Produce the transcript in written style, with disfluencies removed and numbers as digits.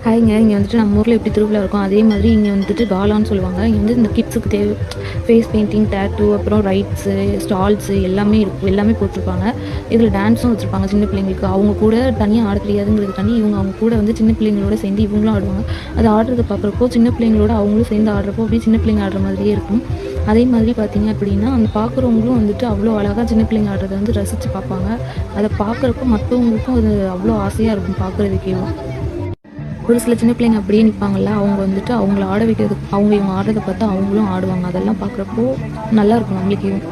ஹாய்ங்க. இங்கே வந்துட்டு நம்ம ஊரில் எப்படி திருவிழா இருக்கும் அதே மாதிரி இங்கே வந்துட்டு காலான்னு சொல்லுவாங்க. இங்கே வந்து இந்த கிட்ஸுக்கு தேவை ஃபேஸ் பெயிண்டிங், டேட்டூ, அப்புறம் ரைட்ஸு, ஸ்டால்ஸு எல்லாமே இருக்கும். எல்லாமே போட்டிருப்பாங்க. இதில் டான்ஸும் வச்சுருப்பாங்க சின்ன பிள்ளைங்களுக்கு. அவங்க கூட தனியாக ஆட தெரியாதுங்கிறதுக்காண்டி அவங்க கூட வந்து சின்ன பிள்ளைங்களோட சேர்ந்து இவங்களும் ஆடுவாங்க. அது ஆடுறத பார்க்குறப்போ சின்ன பிள்ளைங்களோட அவங்களும் சேர்ந்து ஆடுறப்போ அப்படியே சின்ன பிள்ளைங்க ஆடுற மாதிரியே இருக்கும். அதே மாதிரி பார்த்தீங்க அப்படின்னா, அந்த பார்க்குறவங்களும் வந்துட்டு அவ்வளோ அழகா சின்ன பிள்ளைங்க ஆடுறத வந்து ரசித்து பார்ப்பாங்க. அதை பார்க்குறப்போ மற்றவங்களுக்கும் அது அவ்வளோ ஆசையாக இருக்கும் பார்க்குறதுக்கேவும். ஒரு சில சின்ன பிள்ளைங்க அப்படியே நிற்பாங்கல்ல, அவங்க வந்துட்டு அவங்கள ஆட வைக்கிறதுக்கு இவங்க ஆடுறத பார்த்து அவங்களும் ஆடுவாங்க. அதெல்லாம் பார்க்குறப்போ நல்லாயிருக்கும் நம்மளுக்கேவும்.